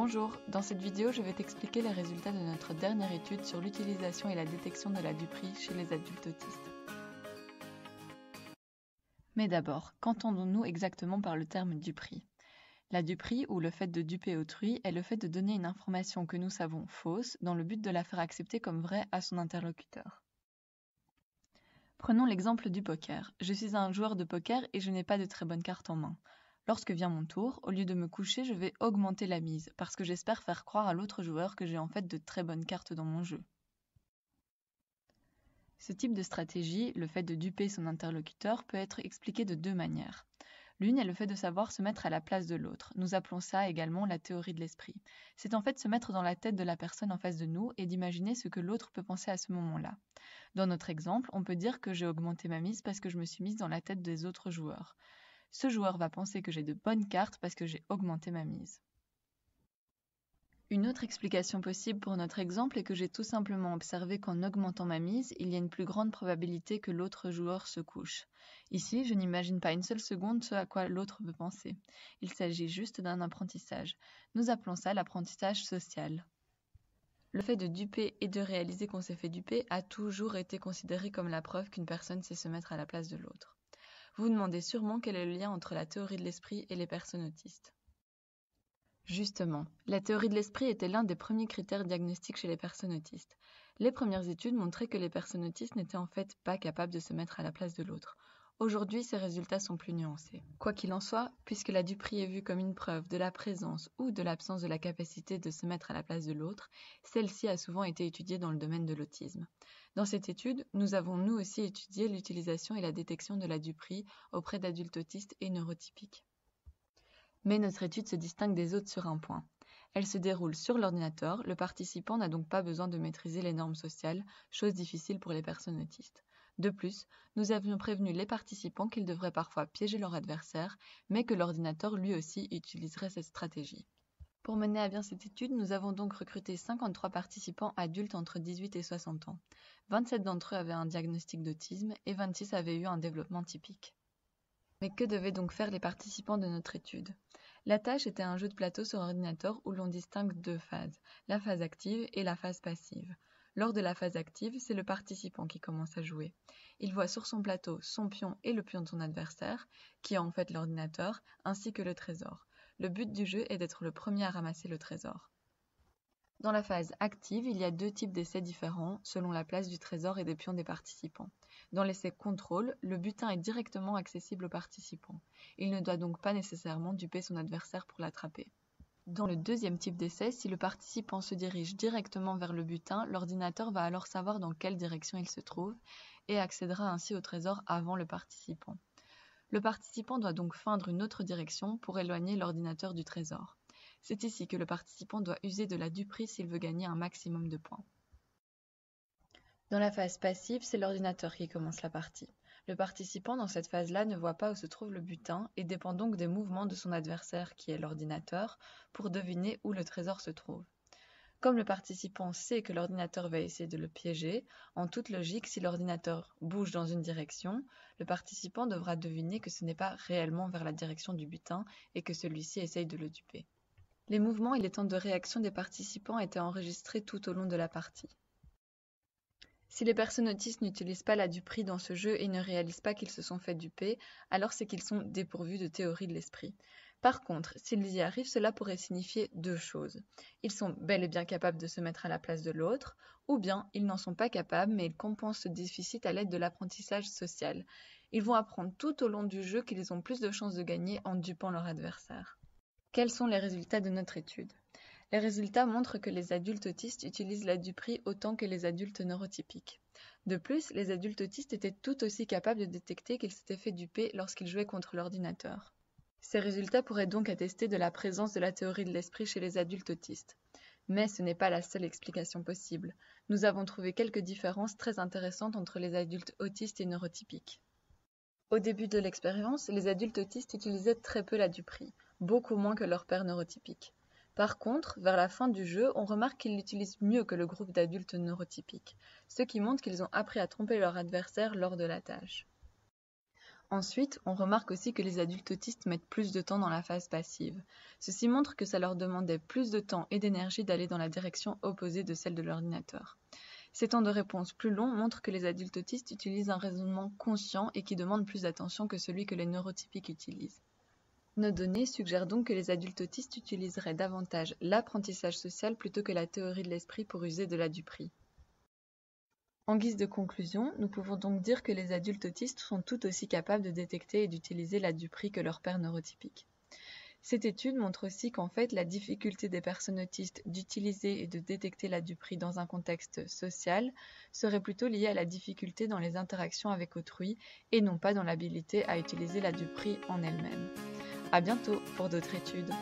Bonjour, dans cette vidéo, je vais t'expliquer les résultats de notre dernière étude sur l'utilisation et la détection de la duperie chez les adultes autistes. Mais d'abord, qu'entendons-nous exactement par le terme duperie? La duperie, ou le fait de duper autrui, est le fait de donner une information que nous savons fausse dans le but de la faire accepter comme vraie à son interlocuteur. Prenons l'exemple du poker. Je suis un joueur de poker et je n'ai pas de très bonnes cartes en main. Lorsque vient mon tour, au lieu de me coucher, je vais augmenter la mise, parce que j'espère faire croire à l'autre joueur que j'ai en fait de très bonnes cartes dans mon jeu. Ce type de stratégie, le fait de duper son interlocuteur, peut être expliqué de deux manières. L'une est le fait de savoir se mettre à la place de l'autre. Nous appelons ça également la théorie de l'esprit. C'est en fait se mettre dans la tête de la personne en face de nous et d'imaginer ce que l'autre peut penser à ce moment-là. Dans notre exemple, on peut dire que j'ai augmenté ma mise parce que je me suis mise dans la tête des autres joueurs. Ce joueur va penser que j'ai de bonnes cartes parce que j'ai augmenté ma mise. Une autre explication possible pour notre exemple est que j'ai tout simplement observé qu'en augmentant ma mise, il y a une plus grande probabilité que l'autre joueur se couche. Ici, je n'imagine pas une seule seconde ce à quoi l'autre veut penser. Il s'agit juste d'un apprentissage. Nous appelons ça l'apprentissage social. Le fait de duper et de réaliser qu'on s'est fait duper a toujours été considéré comme la preuve qu'une personne sait se mettre à la place de l'autre. Vous vous demandez sûrement quel est le lien entre la théorie de l'esprit et les personnes autistes. Justement, la théorie de l'esprit était l'un des premiers critères diagnostiques chez les personnes autistes. Les premières études montraient que les personnes autistes n'étaient en fait pas capables de se mettre à la place de l'autre. Aujourd'hui, ces résultats sont plus nuancés. Quoi qu'il en soit, puisque la duperie est vue comme une preuve de la présence ou de l'absence de la capacité de se mettre à la place de l'autre, celle-ci a souvent été étudiée dans le domaine de l'autisme. Dans cette étude, nous avons nous aussi étudié l'utilisation et la détection de la duperie auprès d'adultes autistes et neurotypiques. Mais notre étude se distingue des autres sur un point. Elle se déroule sur l'ordinateur, le participant n'a donc pas besoin de maîtriser les normes sociales, chose difficile pour les personnes autistes. De plus, nous avions prévenu les participants qu'ils devraient parfois piéger leur adversaire, mais que l'ordinateur lui aussi utiliserait cette stratégie. Pour mener à bien cette étude, nous avons donc recruté 53 participants adultes entre 18 et 60 ans. 27 d'entre eux avaient un diagnostic d'autisme et 26 avaient eu un développement typique. Mais que devaient donc faire les participants de notre étude? La tâche était un jeu de plateau sur ordinateur où l'on distingue deux phases, la phase active et la phase passive. Lors de la phase active, c'est le participant qui commence à jouer. Il voit sur son plateau son pion et le pion de son adversaire, qui est en fait l'ordinateur, ainsi que le trésor. Le but du jeu est d'être le premier à ramasser le trésor. Dans la phase active, il y a deux types d'essais différents selon la place du trésor et des pions des participants. Dans l'essai contrôle, le butin est directement accessible au participant. Il ne doit donc pas nécessairement duper son adversaire pour l'attraper. Dans le deuxième type d'essai, si le participant se dirige directement vers le butin, l'ordinateur va alors savoir dans quelle direction il se trouve et accédera ainsi au trésor avant le participant. Le participant doit donc feindre une autre direction pour éloigner l'ordinateur du trésor. C'est ici que le participant doit user de la duperie s'il veut gagner un maximum de points. Dans la phase passive, c'est l'ordinateur qui commence la partie. Le participant dans cette phase-là ne voit pas où se trouve le butin et dépend donc des mouvements de son adversaire qui est l'ordinateur pour deviner où le trésor se trouve. Comme le participant sait que l'ordinateur va essayer de le piéger, en toute logique, si l'ordinateur bouge dans une direction, le participant devra deviner que ce n'est pas réellement vers la direction du butin et que celui-ci essaye de le duper. Les mouvements et les temps de réaction des participants étaient enregistrés tout au long de la partie. Si les personnes autistes n'utilisent pas la duperie dans ce jeu et ne réalisent pas qu'ils se sont fait duper, alors c'est qu'ils sont dépourvus de théorie de l'esprit. Par contre, s'ils y arrivent, cela pourrait signifier deux choses. Ils sont bel et bien capables de se mettre à la place de l'autre, ou bien ils n'en sont pas capables mais ils compensent ce déficit à l'aide de l'apprentissage social. Ils vont apprendre tout au long du jeu qu'ils ont plus de chances de gagner en dupant leur adversaire. Quels sont les résultats de notre étude? Les résultats montrent que les adultes autistes utilisent la duperie autant que les adultes neurotypiques. De plus, les adultes autistes étaient tout aussi capables de détecter qu'ils s'étaient fait duper lorsqu'ils jouaient contre l'ordinateur. Ces résultats pourraient donc attester de la présence de la théorie de l'esprit chez les adultes autistes. Mais ce n'est pas la seule explication possible. Nous avons trouvé quelques différences très intéressantes entre les adultes autistes et neurotypiques. Au début de l'expérience, les adultes autistes utilisaient très peu la duperie, beaucoup moins que leurs pairs neurotypiques. Par contre, vers la fin du jeu, on remarque qu'ils l'utilisent mieux que le groupe d'adultes neurotypiques, ce qui montre qu'ils ont appris à tromper leur adversaire lors de la tâche. Ensuite, on remarque aussi que les adultes autistes mettent plus de temps dans la phase passive. Ceci montre que ça leur demandait plus de temps et d'énergie d'aller dans la direction opposée de celle de l'ordinateur. Ces temps de réponse plus longs montrent que les adultes autistes utilisent un raisonnement conscient et qui demande plus d'attention que celui que les neurotypiques utilisent. Nos données suggèrent donc que les adultes autistes utiliseraient davantage l'apprentissage social plutôt que la théorie de l'esprit pour user de la duperie. En guise de conclusion, nous pouvons donc dire que les adultes autistes sont tout aussi capables de détecter et d'utiliser la duperie que leurs pairs neurotypiques. Cette étude montre aussi qu'en fait, la difficulté des personnes autistes d'utiliser et de détecter la duperie dans un contexte social serait plutôt liée à la difficulté dans les interactions avec autrui et non pas dans l'habilité à utiliser la duperie en elle-même. À bientôt pour d'autres études.